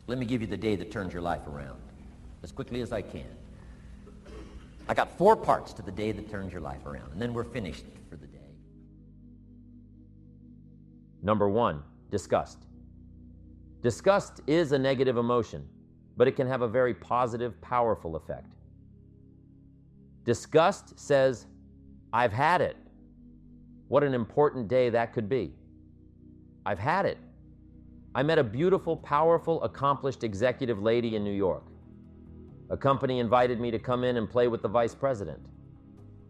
Let me give you the day that turns your life around, as quickly as I can. I got 4 parts to the day that turns your life around, and then we're finished for the day. Number 1, disgust. Disgust is a negative emotion, but it can have a very positive, powerful effect. Disgust says, I've had it. What an important day that could be. I've had it. I met a beautiful, powerful, accomplished executive lady in New York. A company invited me to come in and play with the vice president.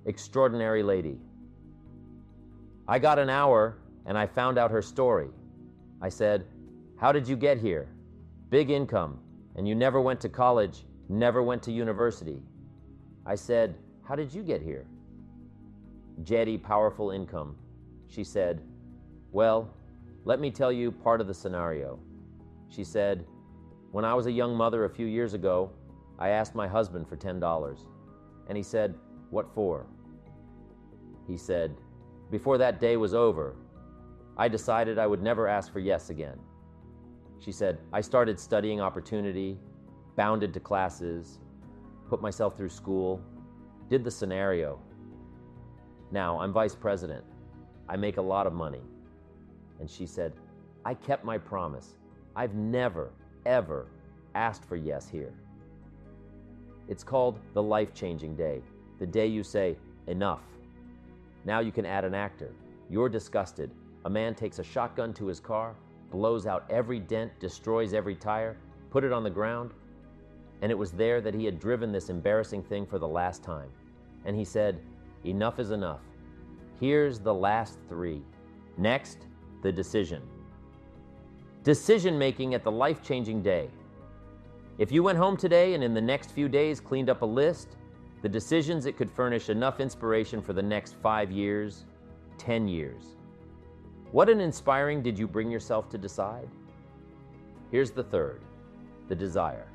Extraordinary lady. I got an hour and I found out her story. I said, how did you get here? Big income, and you never went to college, never went to university. I said, how did you get here? Jetty, powerful income. She said, well, let me tell you part of the scenario. She said, when I was a young mother a few years ago, I asked my husband for $10. And he said, what for? He said, before that day was over, I decided I would never ask for yes again. She said, I started studying opportunity, bounded to classes, put myself through school, did the scenario. Now I'm vice president. I make a lot of money. And she said, I kept my promise. I've never, ever asked for yes here. It's called the life-changing day, the day you say, enough. Now you can add an actor. You're disgusted. A man takes a shotgun to his car, blows out every dent, destroys every tire, put it on the ground, and it was there that he had driven this embarrassing thing for the last time. And he said, enough is enough. Here's the last 3. Next, the decision. Decision-making at the life-changing day. If you went home today and in the next few days cleaned up a list, the decisions it could furnish enough inspiration for the next 5 years, 10 years. What an inspiring did you bring yourself to decide? Here's the 3rd, the desire.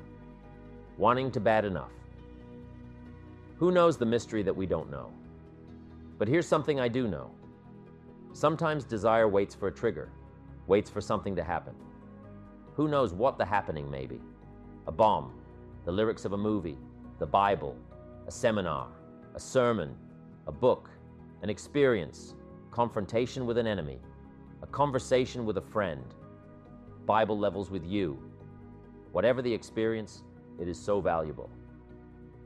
Wanting to bad enough. Who knows the mystery that we don't know? But here's something I do know. Sometimes desire waits for a trigger, waits for something to happen. Who knows what the happening may be? A bomb, the lyrics of a movie, the Bible, a seminar, a sermon, a book, an experience, confrontation with an enemy, a conversation with a friend, Bible levels with you. Whatever the experience, it is so valuable.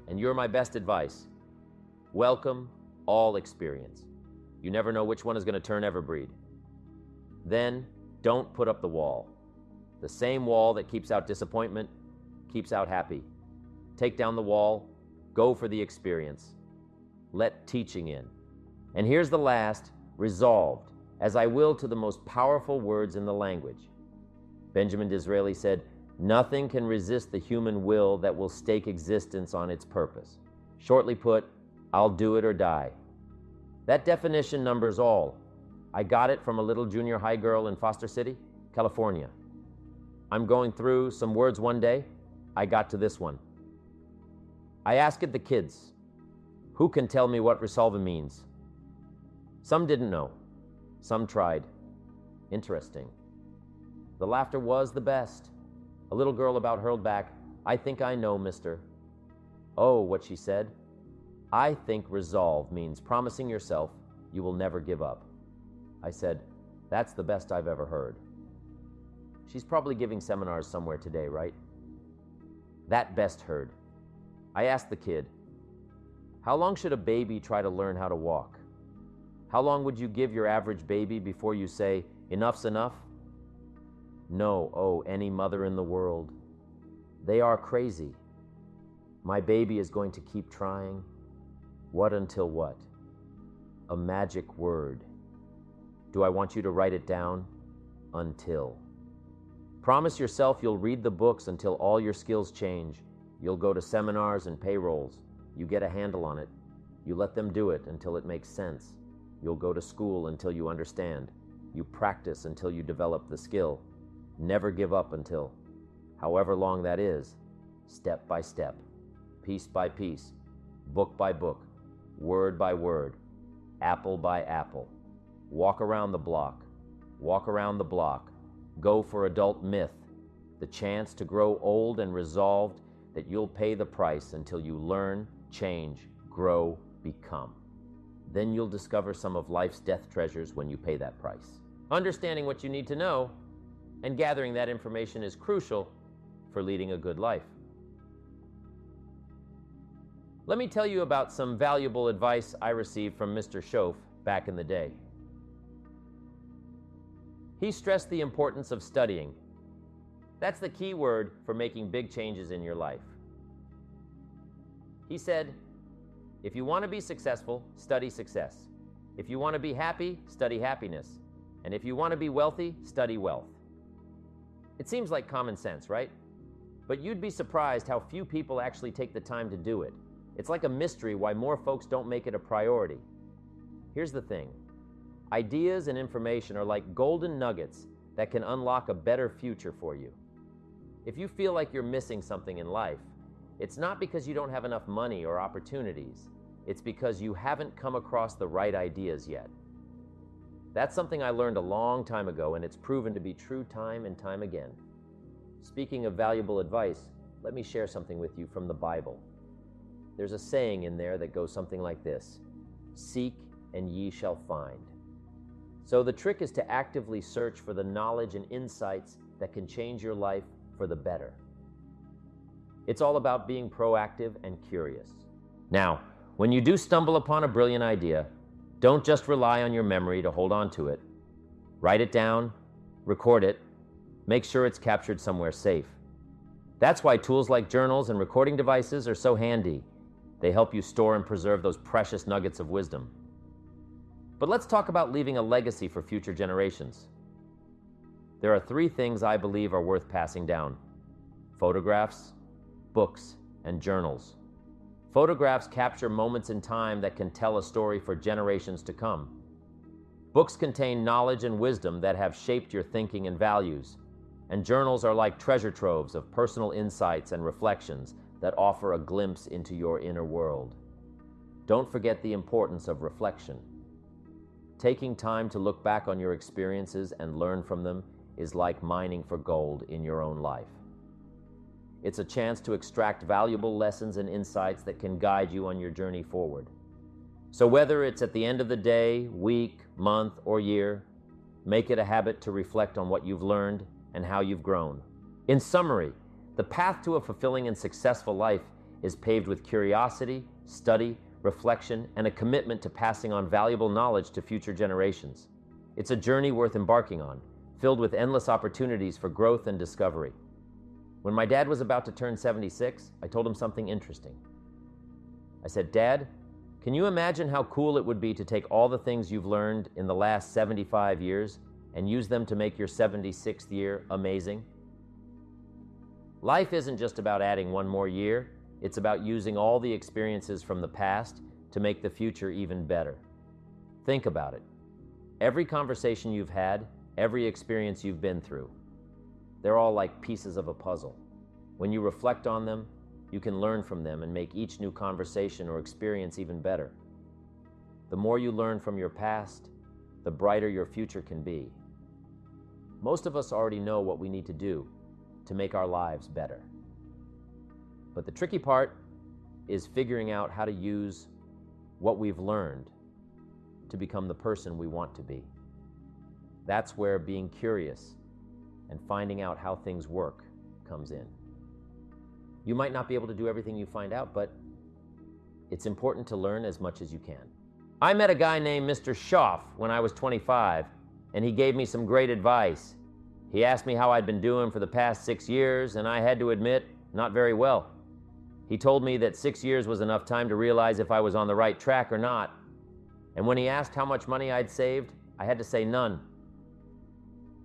And you're my best advice. Welcome all experience. You never know which one is going to turn everbreed. Then, don't put up the wall. The same wall that keeps out disappointment keeps out happy. Take down the wall, go for the experience. Let teaching in. And here's the last, resolved, as I will to the most powerful words in the language. Benjamin Disraeli said, nothing can resist the human will that will stake existence on its purpose. Shortly put, I'll do it or die. That definition numbers all. I got it from a little junior high girl in Foster City, California. I'm going through some words one day. I got to this one. I asked the kids, who can tell me what resolve means? Some didn't know. Some tried. Interesting. The laughter was the best. A little girl about hurled back, I think I know, mister. Oh, what she said. I think resolve means promising yourself you will never give up. I said, that's the best I've ever heard. She's probably giving seminars somewhere today, right? That best heard. I asked the kid, how long should a baby try to learn how to walk? How long would you give your average baby before you say, enough's enough? No, oh, any mother in the world. They are crazy. My baby is going to keep trying. What until what? A magic word. Do I want you to write it down? Until. Promise yourself you'll read the books until all your skills change. You'll go to seminars and payrolls. You get a handle on it. You let them do it until it makes sense. You'll go to school until you understand. You practice until you develop the skill. Never give up until, however long that is, step by step, piece by piece, book by book, word by word, apple by apple. Walk around the block, walk around the block, go for adult myth, the chance to grow old and resolved that you'll pay the price until you learn, change, grow, become. Then you'll discover some of life's death treasures when you pay that price. Understanding what you need to know and gathering that information is crucial for leading a good life. Let me tell you about some valuable advice I received from Mr. Schoaf back in the day. He stressed the importance of studying. That's the key word for making big changes in your life. He said, if you want to be successful, study success. If you want to be happy, study happiness. And if you want to be wealthy, study wealth. It seems like common sense, right? But you'd be surprised how few people actually take the time to do it. It's like a mystery why more folks don't make it a priority. Here's the thing. Ideas and information are like golden nuggets that can unlock a better future for you. If you feel like you're missing something in life, it's not because you don't have enough money or opportunities. It's because you haven't come across the right ideas yet. That's something I learned a long time ago, and it's proven to be true time and time again. Speaking of valuable advice, let me share something with you from the Bible. There's a saying in there that goes something like this: seek and ye shall find. So the trick is to actively search for the knowledge and insights that can change your life for the better. It's all about being proactive and curious. Now, when you do stumble upon a brilliant idea, don't just rely on your memory to hold on to it. Write it down, record it, make sure it's captured somewhere safe. That's why tools like journals and recording devices are so handy. They help you store and preserve those precious nuggets of wisdom. But let's talk about leaving a legacy for future generations. There are 3 things I believe are worth passing down: photographs, books, and journals. Photographs capture moments in time that can tell a story for generations to come. Books contain knowledge and wisdom that have shaped your thinking and values. And journals are like treasure troves of personal insights and reflections that offer a glimpse into your inner world. Don't forget the importance of reflection. Taking time to look back on your experiences and learn from them is like mining for gold in your own life. It's a chance to extract valuable lessons and insights that can guide you on your journey forward. So whether it's at the end of the day, week, month, or year, make it a habit to reflect on what you've learned and how you've grown. In summary, the path to a fulfilling and successful life is paved with curiosity, study, reflection, and a commitment to passing on valuable knowledge to future generations. It's a journey worth embarking on, filled with endless opportunities for growth and discovery. When my dad was about to turn 76, I told him something interesting. I said, "Dad, can you imagine how cool it would be to take all the things you've learned in the last 75 years and use them to make your 76th year amazing?" Life isn't just about adding one more year. It's about using all the experiences from the past to make the future even better. Think about it. Every conversation you've had, every experience you've been through, they're all like pieces of a puzzle. When you reflect on them, you can learn from them and make each new conversation or experience even better. The more you learn from your past, the brighter your future can be. Most of us already know what we need to do to make our lives better. But the tricky part is figuring out how to use what we've learned to become the person we want to be. That's where being curious and finding out how things work comes in. You might not be able to do everything you find out, but it's important to learn as much as you can. I met a guy named Mr. Schoaf when I was 25, and he gave me some great advice. He asked me how I'd been doing for the past 6 years, and I had to admit, not very well. He told me that 6 years was enough time to realize if I was on the right track or not. And when he asked how much money I'd saved, I had to say none.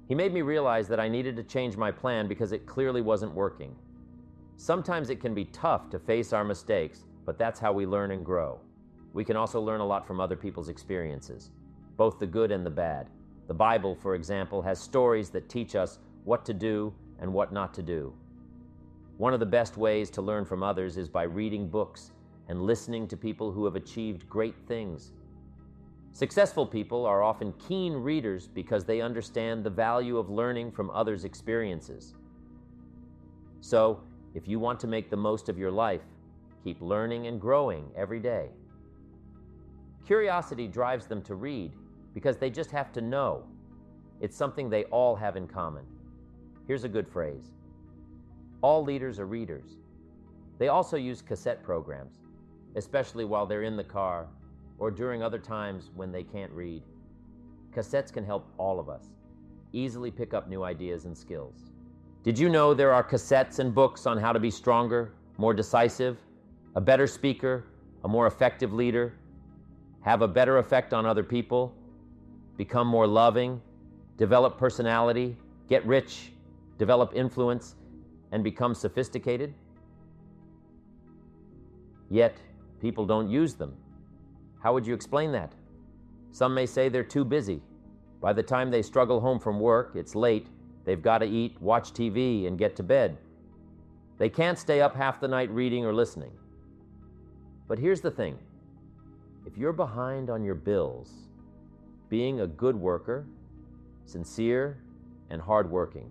He made me realize that I needed to change my plan because it clearly wasn't working. Sometimes it can be tough to face our mistakes, but that's how we learn and grow. We can also learn a lot from other people's experiences, both the good and the bad. The Bible, for example, has stories that teach us what to do and what not to do. One of the best ways to learn from others is by reading books and listening to people who have achieved great things. Successful people are often keen readers because they understand the value of learning from others' experiences. So, if you want to make the most of your life, keep learning and growing every day. Curiosity drives them to read because they just have to know. It's something they all have in common. Here's a good phrase. All leaders are readers. They also use cassette programs, especially while they're in the car or during other times when they can't read. Cassettes can help all of us easily pick up new ideas and skills. Did you know there are cassettes and books on how to be stronger, more decisive, a better speaker, a more effective leader, have a better effect on other people, become more loving, develop personality, get rich, develop influence, and become sophisticated? Yet, people don't use them. How would you explain that? Some may say they're too busy. By the time they struggle home from work, it's late, they've got to eat, watch TV, and get to bed. They can't stay up half the night reading or listening. But here's the thing. If you're behind on your bills, being a good worker, sincere, and hardworking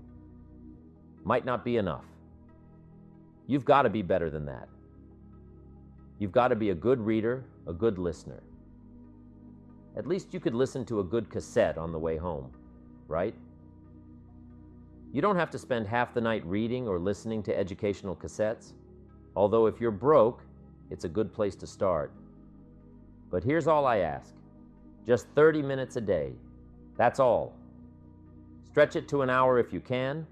might not be enough. You've got to be better than that. You've got to be a good reader, a good listener. At least you could listen to a good cassette on the way home, right? You don't have to spend half the night reading or listening to educational cassettes, although if you're broke, it's a good place to start. But here's all I ask. Just 30 minutes a day. That's all. Stretch it to an hour if you can,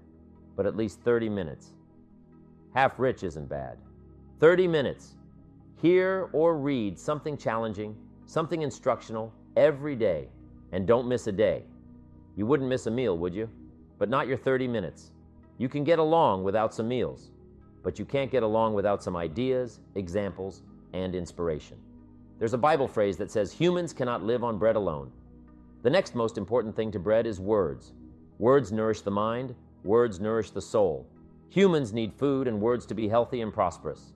but at least 30 minutes. Half rich isn't bad. 30 minutes. Hear or read something challenging, something instructional every day, and don't miss a day. You wouldn't miss a meal, would you? But not your 30 minutes. You can get along without some meals, but you can't get along without some ideas, examples, and inspiration. There's a Bible phrase that says humans cannot live on bread alone. The next most important thing to bread is words. Words nourish the mind, words nourish the soul. Humans need food and words to be healthy and prosperous.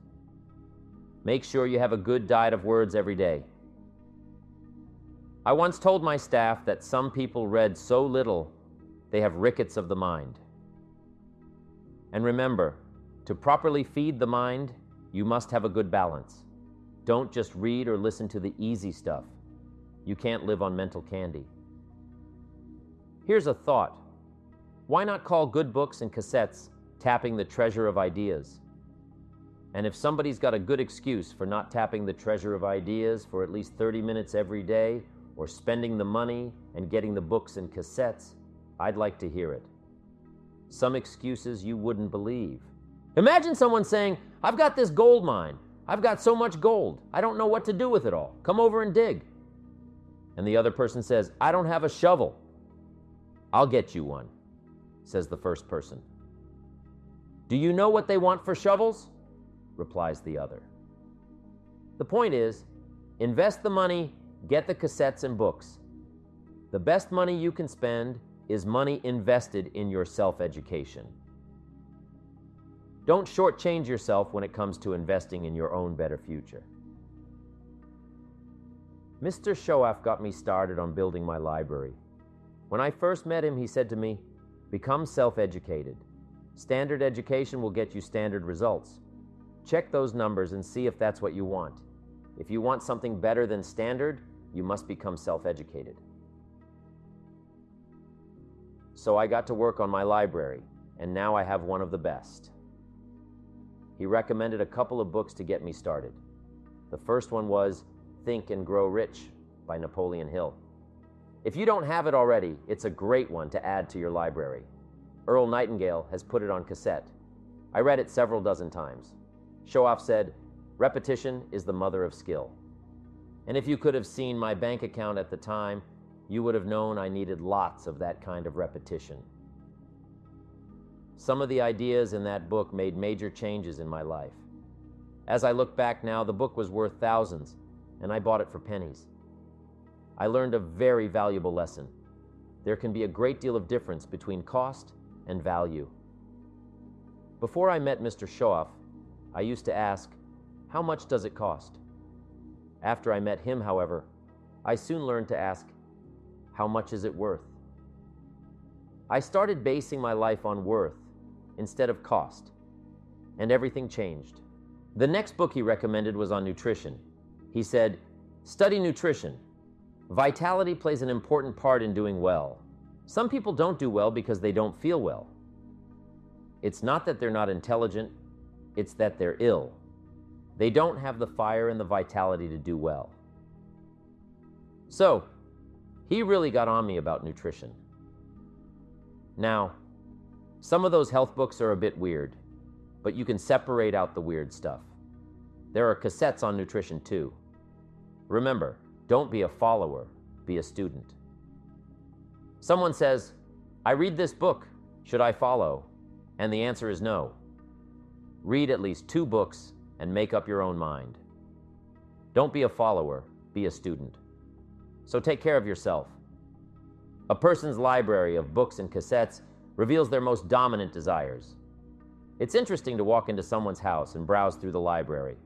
Make sure you have a good diet of words every day. I once told my staff that some people read so little, they have rickets of the mind. And remember, to properly feed the mind, you must have a good balance. Don't just read or listen to the easy stuff. You can't live on mental candy. Here's a thought. Why not call good books and cassettes tapping the treasure of ideas? And if somebody's got a good excuse for not tapping the treasure of ideas for at least 30 minutes every day, or spending the money and getting the books and cassettes, I'd like to hear it. Some excuses you wouldn't believe. Imagine someone saying, I've got this gold mine. I've got so much gold. I don't know what to do with it all. Come over and dig. And the other person says, I don't have a shovel. I'll get you one, says the first person. Do you know what they want for shovels? Replies the other. The point is, invest the money, get the cassettes and books. The best money you can spend is money invested in your self-education. Don't shortchange yourself when it comes to investing in your own better future. Mr. Shoaf got me started on building my library. When I first met him, he said to me, become self-educated. Standard education will get you standard results. Check those numbers and see if that's what you want. If you want something better than standard, you must become self-educated. So I got to work on my library, and now I have one of the best. He recommended a couple of books to get me started. The first one was Think and Grow Rich by Napoleon Hill. If you don't have it already, it's a great one to add to your library. Earl Nightingale has put it on cassette. I read it several dozen times. Shoaf said, repetition is the mother of skill. And if you could have seen my bank account at the time, you would have known I needed lots of that kind of repetition. Some of the ideas in that book made major changes in my life. As I look back now, the book was worth thousands, and I bought it for pennies. I learned a very valuable lesson. There can be a great deal of difference between cost and value. Before I met Mr. Shoaf, I used to ask, how much does it cost? After I met him, however, I soon learned to ask, how much is it worth? I started basing my life on worth instead of cost. and everything changed. The next book he recommended was on nutrition. He said, "Study nutrition. Vitality plays an important part in doing well. Some people don't do well because they don't feel well. It's not that they're not intelligent, it's that they're ill. They don't have the fire and the vitality to do well." So, he really got on me about nutrition. Now, some of those health books are a bit weird, but you can separate out the weird stuff. There are cassettes on nutrition too. Remember, don't be a follower, be a student. Someone says, "I read this book, should I follow?" And the answer is no. Read at least 2 books and make up your own mind. Don't be a follower, be a student. So take care of yourself. A person's library of books and cassettes reveals their most dominant desires. It's interesting to walk into someone's house and browse through the library.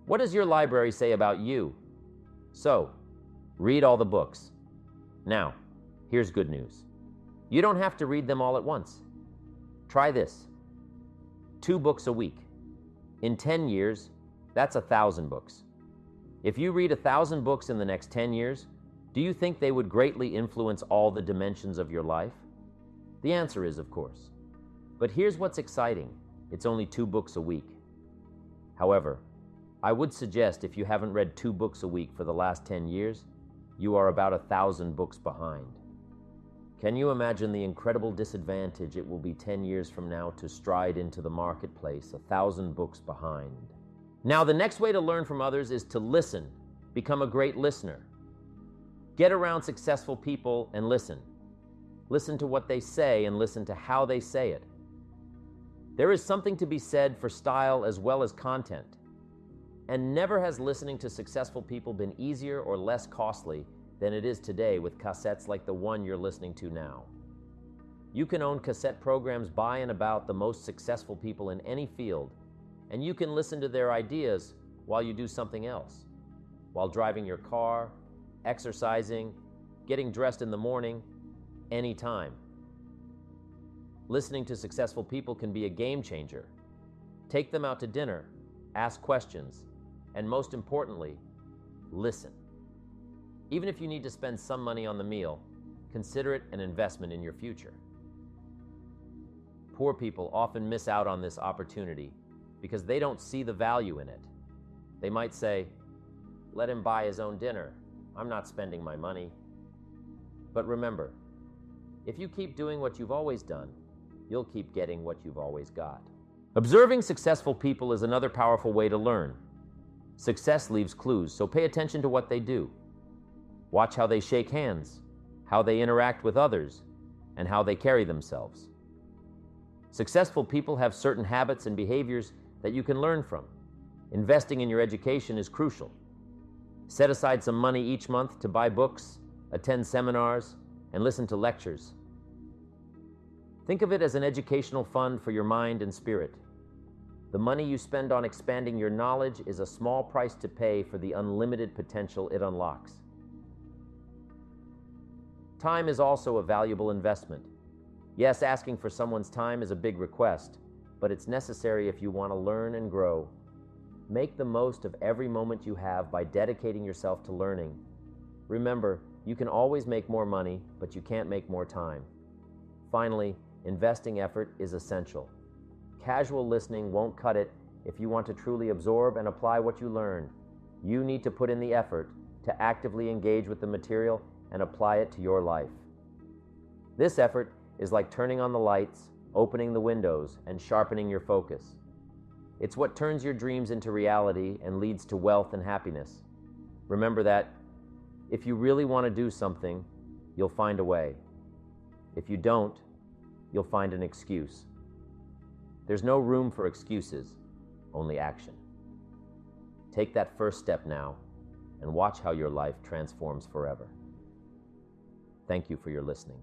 What does your library say about you? So, read all the books. Now, here's good news. You don't have to read them all at once. Try this. 2 books a week. In 10 years, that's 1,000 books. If you read 1,000 books in the next 10 years, do you think they would greatly influence all the dimensions of your life? The answer is, of course. But here's what's exciting. It's only 2 books a week. However, I would suggest if you haven't read 2 books a week for the last 10 years, you are about 1,000 books behind. Can you imagine the incredible disadvantage it will be 10 years from now to stride into the marketplace 1,000 books behind? Now, the next way to learn from others is to listen. Become a great listener. Get around successful people and listen. Listen to what they say and listen to how they say it. There is something to be said for style as well as content. And never has listening to successful people been easier or less costly than it is today with cassettes like the one you're listening to now. You can own cassette programs by and about the most successful people in any field, and you can listen to their ideas while you do something else, while driving your car, exercising, getting dressed in the morning, anytime. Listening to successful people can be a game changer. Take them out to dinner, ask questions, and most importantly, listen. Even if you need to spend some money on the meal, consider it an investment in your future. Poor people often miss out on this opportunity because they don't see the value in it. They might say, "Let him buy his own dinner. I'm not spending my money." But remember, if you keep doing what you've always done, you'll keep getting what you've always got. Observing successful people is another powerful way to learn. Success leaves clues, so pay attention to what they do. Watch how they shake hands, how they interact with others, and how they carry themselves. Successful people have certain habits and behaviors that you can learn from. Investing in your education is crucial. Set aside some money each month to buy books, attend seminars, and listen to lectures. Think of it as an educational fund for your mind and spirit. The money you spend on expanding your knowledge is a small price to pay for the unlimited potential it unlocks. Time is also a valuable investment. Yes, asking for someone's time is a big request, but it's necessary if you want to learn and grow. Make the most of every moment you have by dedicating yourself to learning. Remember, you can always make more money, but you can't make more time. Finally, investing effort is essential. Casual listening won't cut it if you want to truly absorb and apply what you learn. You need to put in the effort to actively engage with the material and apply it to your life. This effort is like turning on the lights, opening the windows, and sharpening your focus. It's what turns your dreams into reality and leads to wealth and happiness. Remember that if you really want to do something, you'll find a way. If you don't, you'll find an excuse. There's no room for excuses, only action. Take that first step now and watch how your life transforms forever. Thank you for your listening.